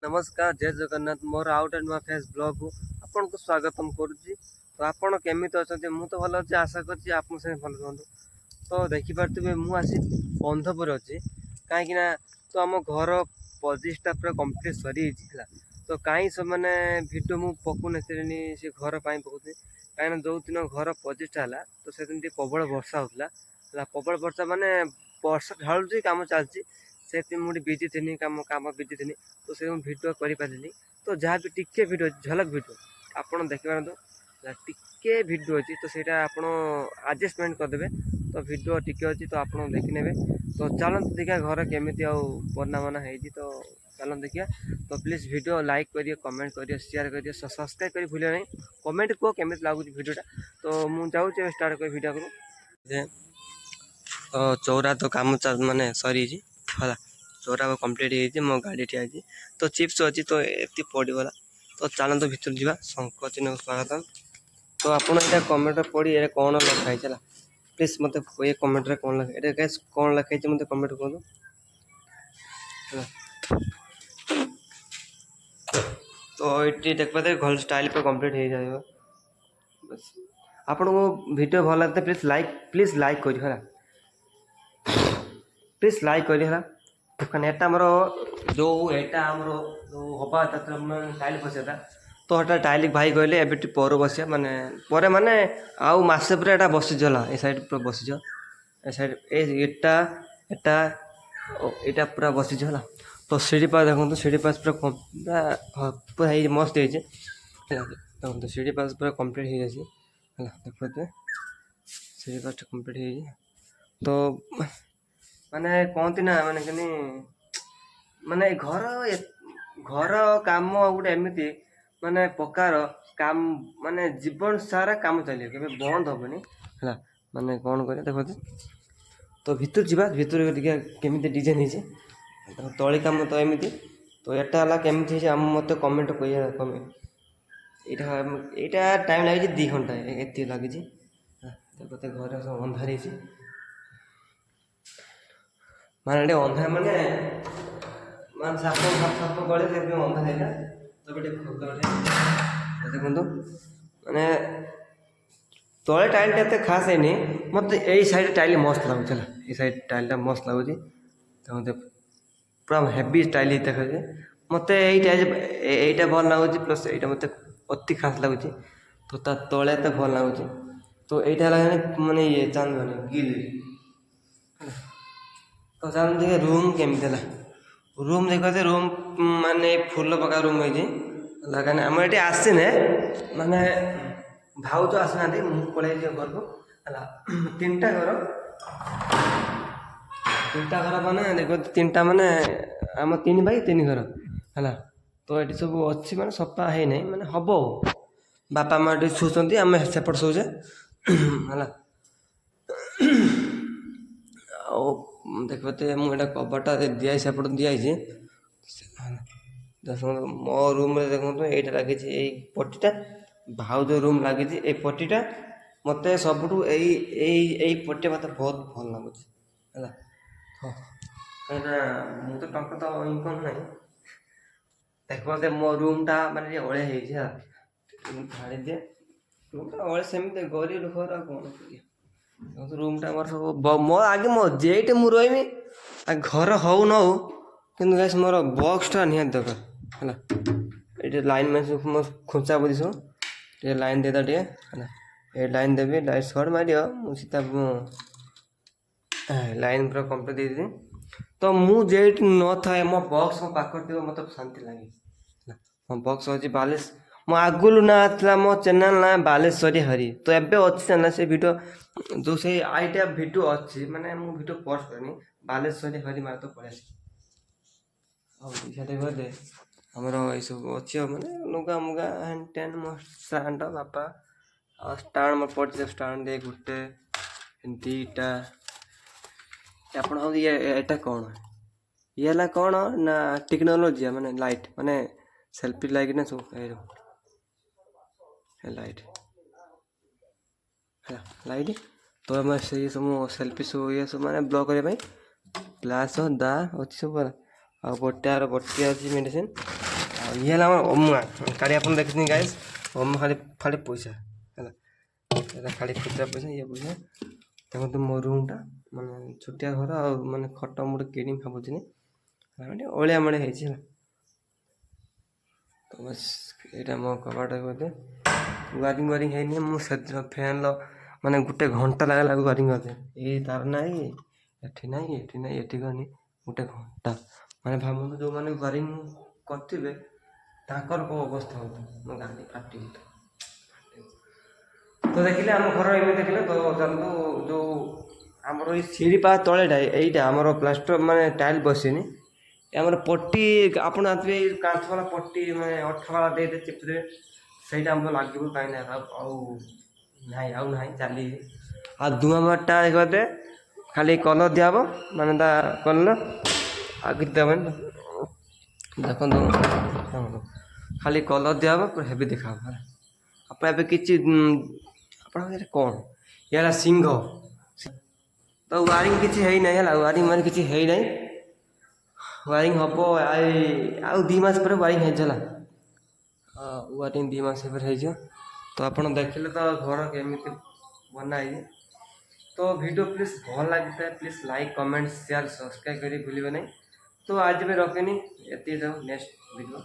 नमस्कार जय Jagannath more out नुआ फेस ब्लॉग को आपन को स्वागतम करुच्ची। तो आपन केमिति अच्छा मु तो भल अच्छे आशा कर भल रुहतु। तो देखिपे मुझे बंधपुर अच्छी कहीं तो आम घर पजिशटा पूरा कम्प्लीट सरी तो कहीं सब मैंने भिडियो मु पकु नी से घर पकड़ कहीं जो दिन घर पजिशटा है तो से दिन प्रबल वर्षा होता प्रबल वर्षा माने वर्षा ढालुची कम चलती से मुझे बिजी थी कम बिजी थी तो से भिडियो कर तो जहाँ भी टिके भिडियो झलक भिडियो आपड़ देखिपारत टिके भिडियो अच्छी तो सहीटा आप आडजस्टमेंट करदे तो भिडियो टिके अच्छी तो आप देखने तो चलते देखिए घर केमी बना मना है तो चलते देखिए। तो प्लीज भिडियो लाइक करिए कमेंट करिए शेयर करिए सब्सक्राइब कर भूल नहीं कमेंट को केमी लगुच भिडियोटा। तो मुझे स्टार्ट कर भिडियो को तो चौरा तो कम मानने सरी है चौरा कम्प्लीट हो मो गाड़ी ठिया तो चिप्स अच्छी तो ये पड़गला तो चलते भर जा शंख चिन्ह स्वागत। तो आपड़ ये कमेंट पढ़ी ये कौन लिखाई चला प्लीज मत ये कमेंट कौन लिखाई कौन लिखाई मत कमेंट कहूँ। तो ये देख पाते घर स्टाइल पे कम्प्लीट हो जाए बस आपन को वीडियो भल लगता प्लीज लाइक करिए प्लीज लाइक करिए देखने एटा मोर जो एटा आमर जो हवा टाइल बसैता तो हटा टाइल भाई कहले ए पर बसिया माने माने आउ मसे पूरा एटा बसीगला ए साइड पूरा बसीज ए साइड एटा एटा एटा पूरा बसीज है तो सीढ़ी पास देखो सीढ़ी पास पूरा पूरा मस्त है देखो सीढ़ी पास पूरा कम्प्लीट हो जाए देखते सीढ़ी पास कम्प्लीट हो तो माने कहती ना माने कि माने घर घर काम गोटे एमती माने प्रकार काम माने जीवन सारा काम चलिए के बंद हेनी है माने कौन कर देखते। तो भितर जा भितर केमी डिजाइन हो तली कम तो एमती तो यहाँ केमी मत कमेंट यहाँ टाइम लगे 2 घंटा ये लगी देखते घर सब अंधार माने अंधार माने मान साप साप गले से अंधार है तो देखो माने तले टाइल टे खास है मत यही साइड टाइल मस्त लगुच ये साइड टाइल मस्त लगुच तो पूरा हेवी टाइल देखा मत यहीटा भल लगुच प्लस यहाँ मत अति खास लगुच तो तले तो भल लगुच तो यहाँ माने ये चांद माने गिल तो चांद देखिए रूम केमी रूम देखते रूम माने फुल पका रूम है आम ये आसने माने भाउज आसना मुझे घर को है 3टा घर माने देखो 3टा माने आम 3 भाई 3 घर है तो ये सब अच्छी माने सफा है नहीं माने हम बापा माँ ये शुचुं आम सेपट शोचे है देखते मुझे कबरटा दिखाई सेपट दिखाई मो रूम देखो ये लगी पटीटा भाउज रूम लगी ये पटीटा मत सब पटी मत बहुत भल लगुच है कहीं मुझे टंका तो इनकम ना देखते मो रूमटा मानने अड़िया छाड़ी दिए रूमटा अड़े सेमती गरीब घर कौन कर रूमटा मोर सब मो आगे मो जेटे मु रही घर हो न हो कि मोर बक्सटा निहाती दरकार है ये लाइन में खोचा बुझी सब ये लाइन देता टे है ये लाइन देवी लाइट सर्ट मार सीधा लाइन पूरा कम्प्लीट दे दी तो मुझे न था मो बक्स मो पाखर थी मतलब शांति लगे मो बक्स अच्छी बालेश मो आगुल ना था मो चैनल ना बालेश्वरी हरी तो एबे अच्छी चैनल से वीडियो जो से आईटा वीडियो अच्छी माने मु वीडियो पोस्ट करनी बालेश्वरी हरी मार तो पड़े देखते आमर ये सब अच्छी माने लुगा मुगा हैंड टेन मो स्टाण्ड बापा और स्टाण्ड मोर पड़े स्टाण्ड दे गोटे 2टा आप ये कौन ये कौन ना टेक्नोलोजी माने लाइट माने सेल्फी लाइट ना सब लाइट लाइट तो आम से सब सेल्फी सब ये सब माने ब्लॉक करने ग्लास दा अच्छी सब आ गोटे गोटे अच्छी मेडिसिन ये है अमुआ खाली आप देखते गाइस अमु खाली खाली पैसा है खाली खुचरा पैसा ये पैसा देखो मो रूमटा माने छोटिया घर माने खट मुझे किणी भावुनी अलिया मड़े है तो बस यहाँ मो कबाट बोलते वारिंग वारिंग है मुझे फैन माने गोटे घंटा लगे वारिंग करते ये तार ना एठी ना एठी गनी गोटे घंटा माने भावुन जो मैंने वारिंग करते ताकर को अवस्था हो गाड़ी फाटी तो देखिले आम घर एम देखिले तो चलतु जो आमर ये सीढ़ी पा तलेटा यहीटा आमर प्लास्टर माने टाइल बसीनी आमर पट्टी आपड़ जानते कांच वाला पट्टी मैं अठा वाला दे चिपदे से लगे कहीं ना चली आ धुआं माटा करते खाली कलर दिहब माने कलर आ कि देवें देखो खाली कलर दिहब पूरा हेवी देखा आप कि कौन ये सिंह तो वारिंग किसी है ना वारिंग मान किसी है ना वारिंग हम आउ 2 मास पर वारिंग है वारिंग 2 मास हो तो आप देखिले तो घर केमी बनाई तो वीडियो प्लीज भल लगी please like comment share subscribe करी भूलिए नहीं तो आज भी रखेनी ये नेक्स्ट वीडियो।